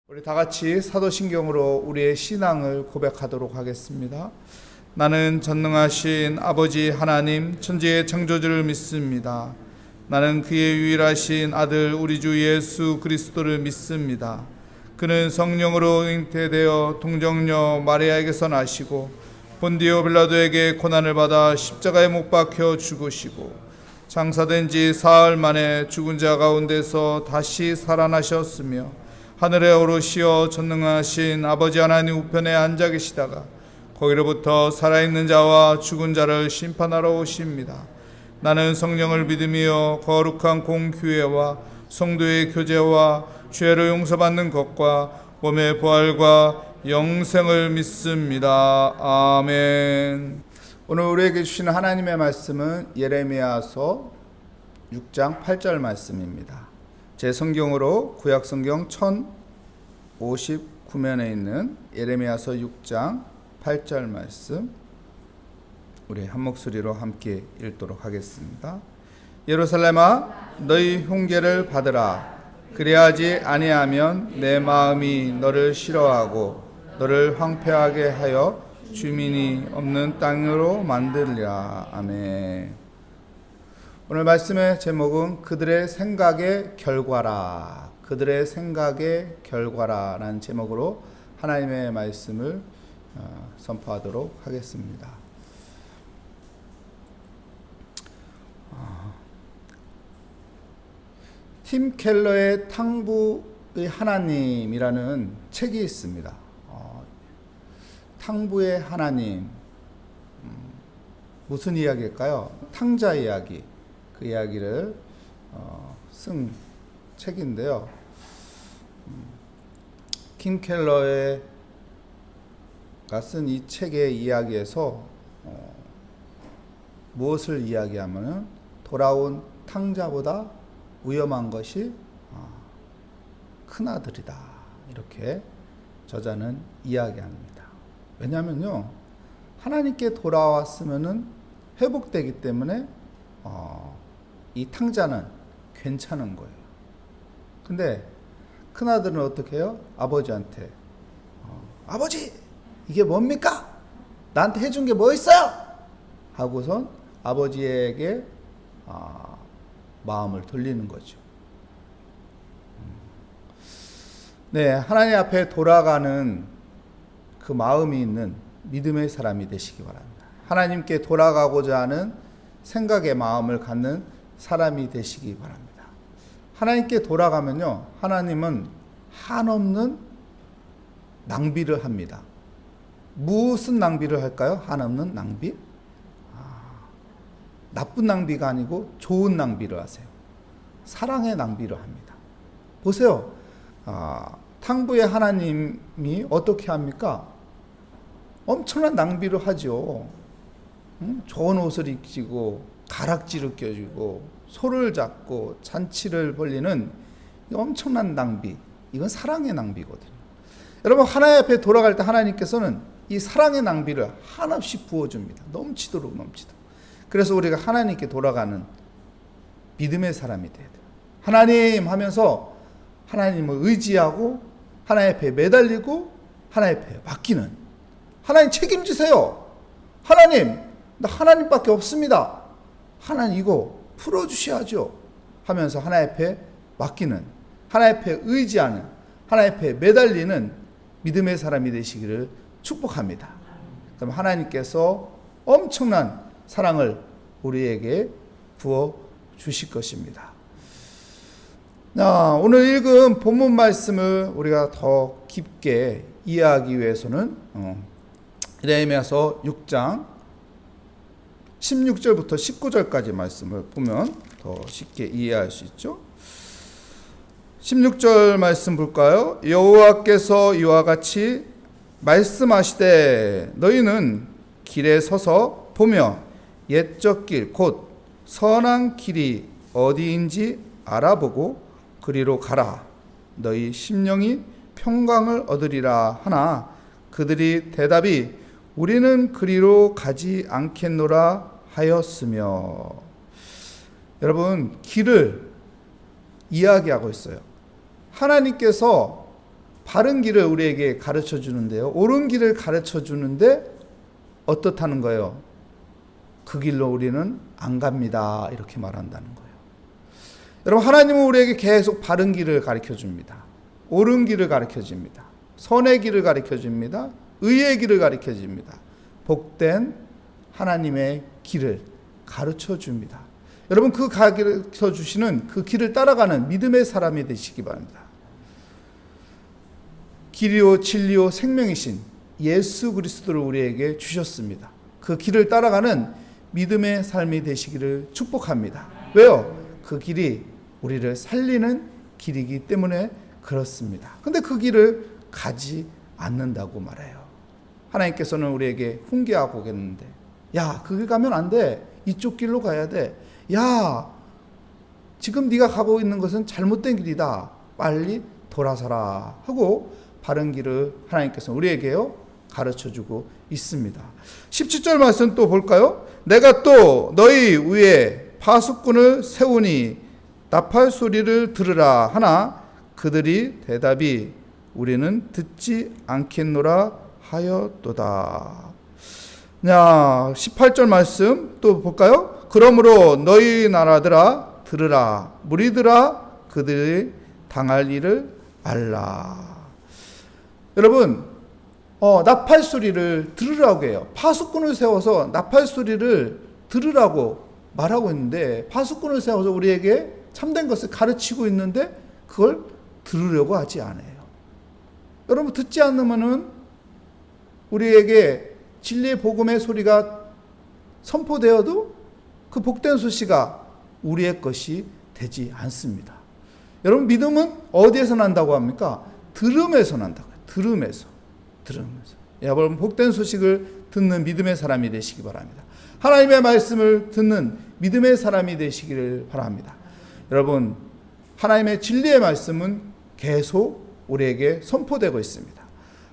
우리 다 같이 사도신경으로 우리의 신앙을 고백하도록 하겠습니다. 나는 전능하신 아버지 하나님 천지의 창조주를 믿습니다. 나는 그의 유일하신 아들 우리 주 예수 그리스도를 믿습니다. 그는 성령으로 잉태되어 동정녀 마리아에게서 나시고 본디오 빌라도에게 고난을 받아 십자가에 못 박혀 죽으시고 장사된 지 사흘 만에 죽은 자 가운데서 다시 살아나셨으며 하늘에 오르시어 전능하신 아버지 하나님 우편에 앉아 계시다가 거기로부터 살아있는 자와 죽은 자를 심판하러 오십니다. 나는 성령을 믿으며 거룩한 공교회와 성도의 교제와 죄를 용서받는 것과 몸의 부활과 영생을 믿습니다. 아멘. 오늘 우리에게 주시는 하나님의 말씀은 예레미야서 6장 8절 말씀입니다. 제 성경으로 구약성경 1059면에 있는 예레미야서 6장 8절 말씀 우리 한 목소리로 함께 읽도록 하겠습니다. 예루살렘아 너희 훈계를 받으라. 그리하지 아니하면 내 마음이 너를 싫어하고 너를 황폐하게 하여 주민이 없는 땅으로 만들리라. 아멘. 오늘 말씀의 제목은 그들의 생각의 결과라. 그들의 생각의 결과라라는 제목으로 하나님의 말씀을 선포하도록 하겠습니다. 팀 켈러의 탕부의 하나님이라는 책이 있습니다. 탕부의 하나님, 무슨 이야기일까요? 탕자 이야기, 그 이야기를 쓴 책인데요. 팀 켈러가 쓴 이 책의 이야기에서 무엇을 이야기하면 돌아온 탕자보다 위험한 것이 큰아들이다. 이렇게 저자는 이야기합니다. 왜냐하면요, 하나님께 돌아왔으면은 회복되기 때문에 이 탕자는 괜찮은 거예요. 근데 큰아들은 어떻게 해요? 아버지한테 아버지 이게 뭡니까? 나한테 해준 게 뭐 있어요? 하고선 아버지에게 마음을 돌리는 거죠. 네, 하나님 앞에 돌아가는 그 마음이 있는 믿음의 사람이 되시기 바랍니다. 하나님께 돌아가고자 하는 생각의 마음을 갖는 사람이 되시기 바랍니다. 하나님께 돌아가면요, 하나님은 한없는 낭비를 합니다. 무슨 낭비를 할까요? 한없는 낭비? 나쁜 낭비가 아니고 좋은 낭비를 하세요. 사랑의 낭비를 합니다. 보세요. 탕부의 하나님이 어떻게 합니까? 엄청난 낭비를 하죠. 좋은 옷을 입히고 가락지를 껴주고 소를 잡고 잔치를 벌리는 엄청난 낭비. 이건 사랑의 낭비거든요. 여러분, 하나님 앞에 돌아갈 때 하나님께서는 이 사랑의 낭비를 한없이 부어줍니다. 넘치도록. 그래서 우리가 하나님께 돌아가는 믿음의 사람이 돼야 돼요. 하나님 하면서 하나님을 의지하고 하나님 앞에 매달리고 하나님 앞에 맡기는, 하나님 책임지세요. 하나님, 나 하나님밖에 없습니다. 하나님 이거 풀어주셔야죠 하면서 하나님 앞에 맡기는, 하나님 앞에 의지하는, 하나님 앞에 매달리는 믿음의 사람이 되시기를 축복합니다. 그럼 하나님께서 엄청난 사랑을 우리에게 부어 주실 것입니다. 오늘 읽은 본문 말씀을 우리가 더 깊게 이해하기 위해서는 예레미야서 6장 16절부터 19절까지 말씀을 보면 더 쉽게 이해할 수 있죠. 16절 말씀 볼까요? 여호와께서 이와 같이 말씀하시되 너희는 길에 서서 보며 옛적 길 곧 선한 길이 어디인지 알아보고 그리로 가라. 너희 심령이 평강을 얻으리라 하나 그들이 대답이 우리는 그리로 가지 않겠노라 하였으며. 여러분, 길을 이야기하고 있어요. 하나님께서 바른 길을 우리에게 가르쳐 주는데요. 옳은 길을 가르쳐 주는데 어떻다는 거예요? 그 길로 우리는 안 갑니다. 이렇게 말한다는 거예요. 여러분, 하나님은 우리에게 계속 바른 길을 가르쳐 줍니다. 옳은 길을 가르쳐 줍니다. 선의 길을 가르쳐 줍니다. 의의 길을 가르쳐 줍니다. 복된 하나님의 길을 가르쳐 줍니다. 여러분, 그 가르쳐 주시는 그 길을 따라가는 믿음의 사람이 되시기 바랍니다. 길이요 진리요 생명이신 예수 그리스도를 우리에게 주셨습니다. 그 길을 따라가는 믿음의 삶이 되시기를 축복합니다. 왜요? 그 길이 우리를 살리는 길이기 때문에 그렇습니다. 근데 그 길을 가지 않는다고 말해요. 하나님께서는 우리에게 훈계하고 계는데, 야, 그 길 가면 안 돼. 이쪽 길로 가야 돼. 야, 지금 네가 가고 있는 것은 잘못된 길이다. 빨리 돌아서라 하고 바른 길을 하나님께서 우리에게요 가르쳐주고 있습니다. 17절 말씀 또 볼까요? 내가 또 너희 위에 파수꾼을 세우니 나팔 소리를 들으라 하나 그들이 대답이 우리는 듣지 않겠노라 하였도다. 자, 18절 말씀 또 볼까요? 그러므로 너희 나라들아 들으라, 무리들아 그들이 당할 일을 알라. 여러분, 나팔 소리를 들으라고 해요. 파수꾼을 세워서 나팔 소리를 들으라고 말하고 있는데, 파수꾼을 세워서 우리에게 참된 것을 가르치고 있는데 그걸 들으려고 하지 않아요. 여러분, 듣지 않으면은 우리에게 진리의 복음의 소리가 선포되어도 그 복된 소식가 우리의 것이 되지 않습니다. 여러분, 믿음은 어디에서 난다고 합니까? 들음에서 난다고 해요. 들음에서. 여러분, 복된 소식을 듣는 믿음의 사람이 되시기 바랍니다. 하나님의 말씀을 듣는 믿음의 사람이 되시기를 바랍니다. 여러분, 하나님의 진리의 말씀은 계속 우리에게 선포되고 있습니다.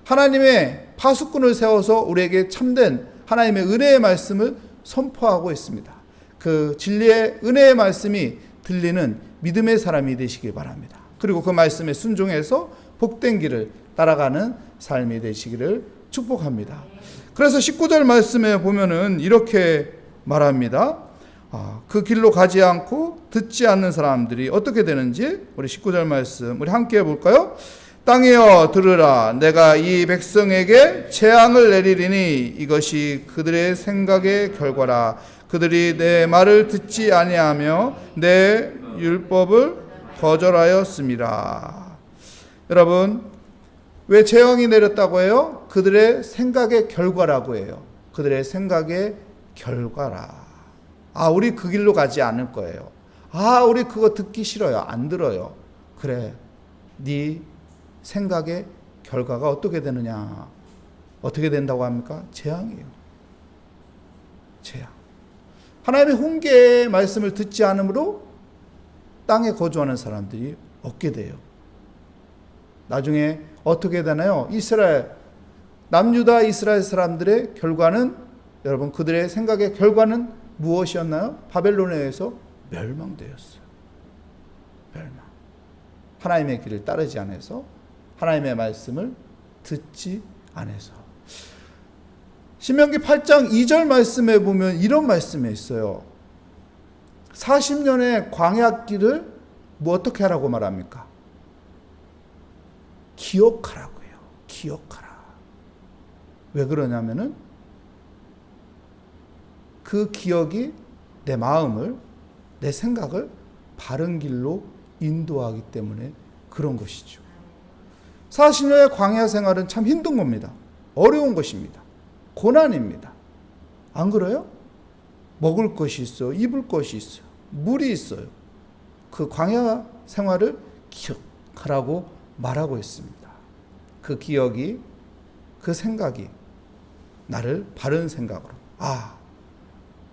하나님의 파수꾼을 세워서 우리에게 참된 하나님의 은혜의 말씀을 선포하고 있습니다. 그 진리의 은혜의 말씀이 들리는 믿음의 사람이 되시기 바랍니다. 그리고 그 말씀에 순종해서 복된 길을 따라가는 삶이 되시기를 축복합니다. 그래서 19절 말씀에 보면은 이렇게 말합니다. 그 길로 가지 않고 듣지 않는 사람들이 어떻게 되는지 우리 19절 말씀 우리 함께 해볼까요? 땅이여 들으라, 내가 이 백성에게 재앙을 내리리니 이것이 그들의 생각의 결과라. 그들이 내 말을 듣지 아니하며 내 율법을 거절하였음이라. 여러분, 왜 재앙이 내렸다고 해요? 그들의 생각의 결과라고 해요. 그들의 생각의 결과라. 우리 그 길로 가지 않을 거예요. 우리 그거 듣기 싫어요. 안 들어요. 그래, 네 생각의 결과가 어떻게 되느냐? 어떻게 된다고 합니까? 재앙이에요. 재앙. 하나님의 훈계의 말씀을 듣지 않으므로 땅에 거주하는 사람들이 없게 돼요. 나중에 어떻게 되나요? 남유다 이스라엘 사람들의 결과는, 여러분, 그들의 생각의 결과는 무엇이었나요? 바벨론에 의해서 멸망되었어요. 멸망. 하나님의 길을 따르지 않아서, 하나님의 말씀을 듣지 않아서. 신명기 8장 2절 말씀에 보면 이런 말씀이 있어요. 40년의 광야길을 어떻게 하라고 말합니까? 기억하라고 해요. 기억하라. 왜 그러냐면은 그 기억이 내 마음을, 내 생각을 바른 길로 인도하기 때문에 그런 것이죠. 40년의 광야 생활은 참 힘든 겁니다. 어려운 것입니다. 고난입니다. 안 그래요? 먹을 것이 있어, 입을 것이 있어, 물이 있어요. 그 광야 생활을 기억하라고 말하고 있습니다. 그 기억이, 그 생각이 나를 바른 생각으로.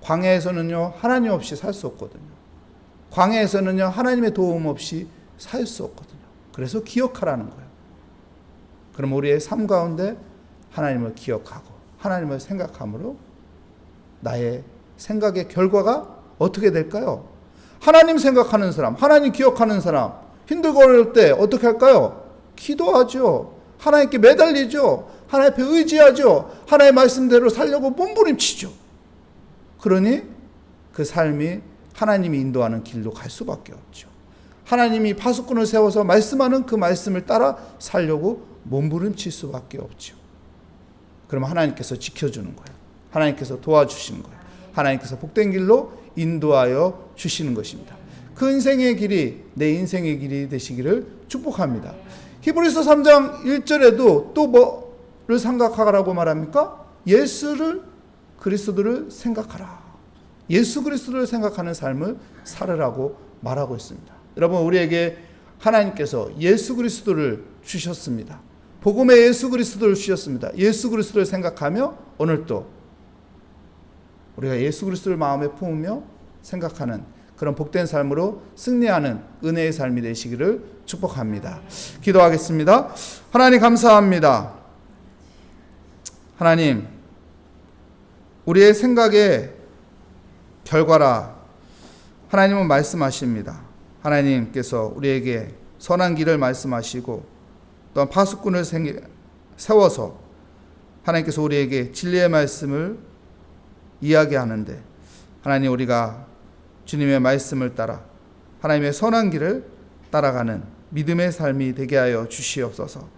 광야에서는요, 하나님 없이 살 수 없거든요. 광야에서는요, 하나님의 도움 없이 살 수 없거든요. 그래서 기억하라는 거예요. 그럼 우리의 삶 가운데 하나님을 기억하고 하나님을 생각함으로 나의 생각의 결과가 어떻게 될까요? 하나님 생각하는 사람, 하나님 기억하는 사람, 힘들고 어려울 때 어떻게 할까요? 기도하죠. 하나님께 매달리죠. 하나님 앞에 의지하죠. 하나님의 말씀대로 살려고 몸부림치죠. 그러니 그 삶이 하나님이 인도하는 길로 갈 수밖에 없죠. 하나님이 파수꾼을 세워서 말씀하는 그 말씀을 따라 살려고 몸부림칠 수밖에 없죠. 그럼 하나님께서 지켜주는 거예요. 하나님께서 도와주시는 거예요. 하나님께서 복된 길로 인도하여 주시는 것입니다. 그 인생의 길이 내 인생의 길이 되시기를 축복합니다. 히브리서 3장 1절에도 또 뭐를 생각하라고 말합니까? 예수를 그리스도를 생각하라. 예수 그리스도를 생각하는 삶을 살으라고 말하고 있습니다. 여러분, 우리에게 하나님께서 예수 그리스도를 주셨습니다. 복음의 예수 그리스도를 주셨습니다. 예수 그리스도를 생각하며 오늘도 우리가 예수 그리스도를 마음에 품으며 생각하는 그런 복된 삶으로 승리하는 은혜의 삶이 되시기를 축복합니다. 기도하겠습니다. 하나님 감사합니다. 하나님, 우리의 생각의 결과라 하나님은 말씀하십니다. 하나님께서 우리에게 선한 길을 말씀하시고 또한 파수꾼을 세워서 하나님께서 우리에게 진리의 말씀을 이야기하는데, 하나님, 우리가 주님의 말씀을 따라 하나님의 선한 길을 따라가는 믿음의 삶이 되게 하여 주시옵소서.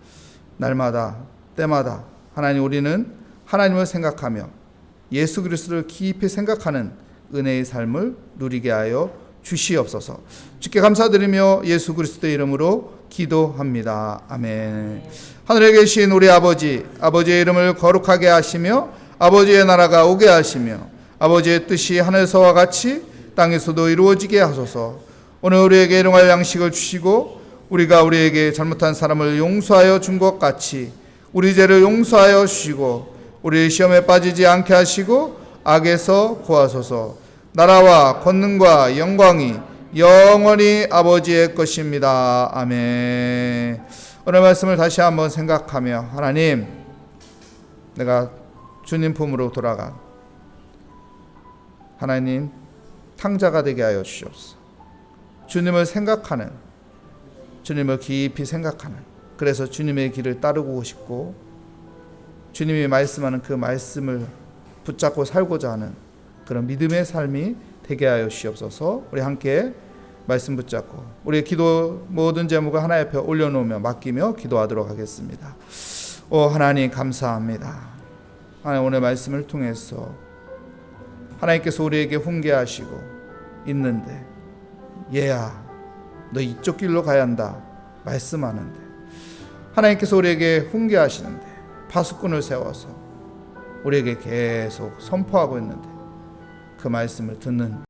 날마다 때마다 하나님, 우리는 하나님을 생각하며 예수 그리스도를 깊이 생각하는 은혜의 삶을 누리게 하여 주시옵소서. 주께 감사드리며 예수 그리스도의 이름으로 기도합니다. 아멘. 하늘에 계신 우리 아버지, 아버지의 이름을 거룩하게 하시며 아버지의 나라가 오게 하시며 아버지의 뜻이 하늘에서와 같이 땅에서도 이루어지게 하소서. 오늘 우리에게 일용할 양식을 주시고 우리가 우리에게 잘못한 사람을 용서하여 준 것 같이 우리 죄를 용서하여 주시고 우리 시험에 빠지지 않게 하시고 악에서 구하소서. 나라와 권능과 영광이 영원히 아버지의 것입니다. 아멘. 오늘 말씀을 다시 한번 생각하며, 하나님, 내가 주님 품으로 돌아가 하나님 탕자가 되게 하여 주시옵소서. 주님을 생각하는, 주님을 깊이 생각하는, 그래서 주님의 길을 따르고 싶고 주님이 말씀하는 그 말씀을 붙잡고 살고자 하는 그런 믿음의 삶이 되게 하여 주시옵소서. 우리 함께 말씀 붙잡고 우리의 기도 모든 제목을 하나님 앞에 올려놓으며 맡기며 기도하도록 하겠습니다. 오 하나님, 감사합니다. 하나님, 오늘 말씀을 통해서 하나님께서 우리에게 훈계하시고 있는데, 얘야 너 이쪽 길로 가야 한다 말씀하는데, 하나님께서 우리에게 훈계하시는데 파수꾼을 세워서 우리에게 계속 선포하고 있는데 그 말씀을 듣는